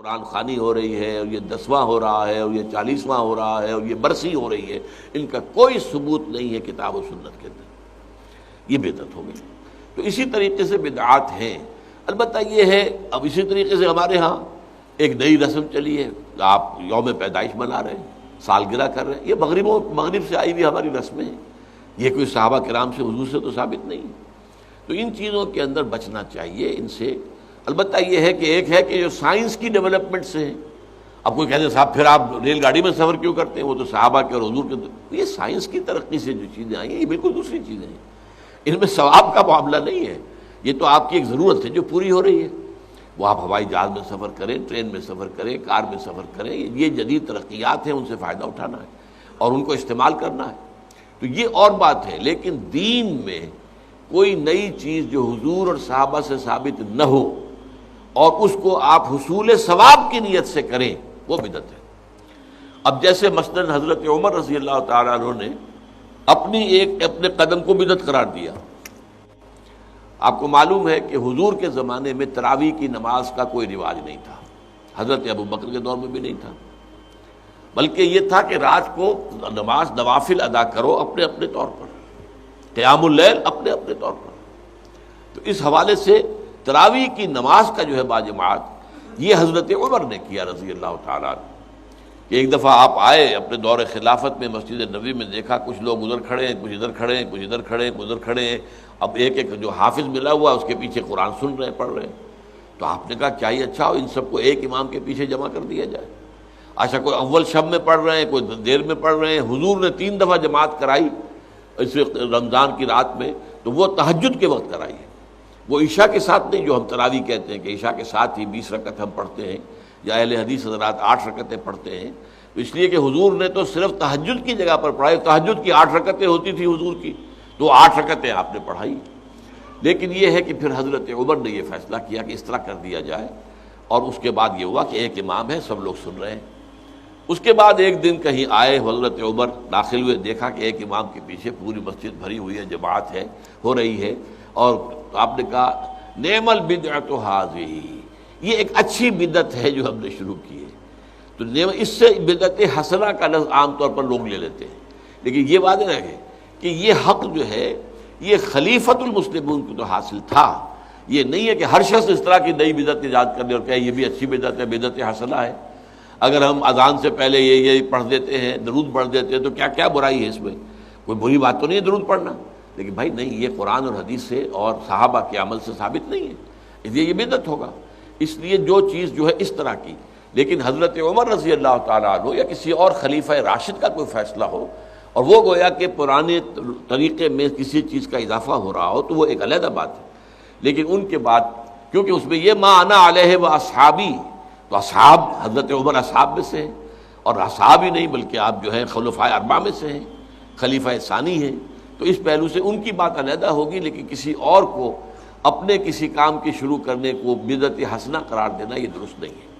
قرآن خوانی ہو رہی ہے اور یہ 10واں ہو رہا ہے اور یہ 40واں ہو رہا ہے اور یہ برسی ہو رہی ہے، ان کا کوئی ثبوت نہیں ہے کتاب و سنت کے اندر، یہ بدعت ہو گئی۔ تو اسی طریقے سے بدعات ہیں۔ البتہ یہ ہے اب اسی طریقے سے ہمارے ہاں ایک نئی رسم چلی ہے، آپ یوم پیدائش منا رہے ہیں، سالگرہ کر رہے ہیں، یہ مغرب سے آئی ہوئی ہماری رسمیں ہیں، یہ کوئی صحابہ کرام سے حضور سے تو ثابت نہیں ہے۔ تو ان چیزوں کے اندر بچنا چاہیے ان سے۔ البتہ یہ ہے کہ ایک ہے کہ جو سائنس کی ڈیولپمنٹ سے ہے، اب کوئی کہتے ہیں صاحب پھر آپ ریل گاڑی میں سفر کیوں کرتے ہیں، وہ تو صحابہ کے اور حضور کے، یہ سائنس کی ترقی سے جو چیزیں آئی ہیں یہ بالکل دوسری چیزیں ہیں، ان میں ثواب کا معاملہ نہیں ہے، یہ تو آپ کی ایک ضرورت ہے جو پوری ہو رہی ہے۔ وہ آپ ہوائی جہاز میں سفر کریں، ٹرین میں سفر کریں، کار میں سفر کریں، یہ جدید ترقیات ہیں، ان سے فائدہ اٹھانا ہے اور ان کو استعمال کرنا ہے، تو یہ اور بات ہے۔ لیکن دین میں کوئی نئی چیز جو حضور اور صحابہ سے ثابت نہ ہو اور اس کو آپ حصول ثواب کی نیت سے کریں، وہ بدعت ہے۔ اب جیسے مثلاً حضرت عمر رضی اللہ تعالیٰ عنہ نے اپنے قدم کو بدعت قرار دیا۔ آپ کو معلوم ہے کہ حضور کے زمانے میں تراویح کی نماز کا کوئی رواج نہیں تھا، حضرت ابوبکر کے دور میں بھی نہیں تھا، بلکہ یہ تھا کہ رات کو نماز نوافل ادا کرو اپنے اپنے طور پر، قیام اللیل اپنے اپنے طور پر۔ تو اس حوالے سے تراویح کی نماز کا جو ہے باجماعت یہ حضرت عمر نے کیا رضی اللہ تعالیٰ عنہ، کہ ایک دفعہ آپ آئے اپنے دور خلافت میں، مسجد نبوی میں دیکھا کچھ لوگ ادھر کھڑے ہیں، کچھ ادھر کھڑے ہیں، کچھ ادھر کھڑے ہیں، کچھ ادھر کھڑے ہیں، اب ایک ایک جو حافظ ملا ہوا اس کے پیچھے قرآن سن رہے ہیں، پڑھ رہے ہیں۔ تو آپ نے کہا کیا یہ اچھا ہو ان سب کو ایک امام کے پیچھے جمع کر دیا جائے؟ اچھا کوئی اول شب میں پڑھ رہے ہیں، کوئی دیر میں پڑھ رہے ہیں، حضور نے 3 دفعہ جماعت کرائی اس رمضان کی رات میں، تو وہ تہجد کے وقت کرائی ہے، وہ عشاء کے ساتھ نہیں، جو ہم تراویح کہتے ہیں کہ عشاء کے ساتھ ہی 20 رکعت ہم پڑھتے ہیں، یا اہل حدیث حضرات 8 رکعتیں پڑھتے ہیں، تو اس لیے کہ حضور نے تو صرف تہجد کی جگہ پر پڑھائی، تہجد کی 8 رکعتیں ہوتی تھی حضور کی، تو 8 رکعتیں آپ نے پڑھائی۔ لیکن یہ ہے کہ پھر حضرت عمر نے یہ فیصلہ کیا کہ اس طرح کر دیا جائے، اور اس کے بعد یہ ہوا کہ ایک امام ہے، سب لوگ سن رہے ہیں۔ اس کے بعد ایک دن کہیں آئے حضرت عمر، داخل ہوئے، دیکھا کہ ایک امام کے پیچھے پوری مسجد بھری ہوئی ہے، جماعت ہے، ہو رہی ہے، اور آپ نے کہا نعم البدعۃ ھذہ، یہ ایک اچھی بدعت ہے جو ہم نے شروع کی ہے۔ تو اس سے بدعت حسنہ کا لفظ عام طور پر لوگ لے لیتے ہیں، لیکن یہ بات ہے کہ یہ حق جو ہے یہ خلیفۃ المسلمون کو تو حاصل تھا، یہ نہیں ہے کہ ہر شخص اس طرح کی نئی بدعت ایجاد کر دے اور کہے یہ بھی اچھی بدعت ہے، بدعت حسنہ ہے۔ اگر ہم اذان سے پہلے یہ پڑھ دیتے ہیں، درود پڑھ دیتے ہیں، تو کیا برائی ہے اس میں؟ کوئی بری بات تو نہیں ہے درود پڑھنا، لیکن بھائی نہیں، یہ قرآن اور حدیث سے اور صحابہ کے عمل سے ثابت نہیں ہے، اس لیے یہ بدعت ہوگا۔ اس لیے جو چیز جو ہے اس طرح کی، لیکن حضرت عمر رضی اللہ تعالیٰ عنہ یا کسی اور خلیفہ راشد کا کوئی فیصلہ ہو اور وہ گویا کہ پرانے طریقے میں کسی چیز کا اضافہ ہو رہا ہو، تو وہ ایک علیحدہ بات ہے۔ لیکن ان کے بعد کیونکہ اس میں یہ ما انا علیہ و اصحابی، تو اصحاب حضرت عمر اصحاب میں سے ہیں، اور اصحاب ہی نہیں بلکہ آپ جو ہیں خلفائے اربعہ میں سے ہیں، خلیفہ ثانی ہیں، تو اس پہلو سے ان کی بات علیحدہ ہوگی، لیکن کسی اور کو اپنے کسی کام کی شروع کرنے کو بدعت حسنہ قرار دینا یہ درست نہیں ہے۔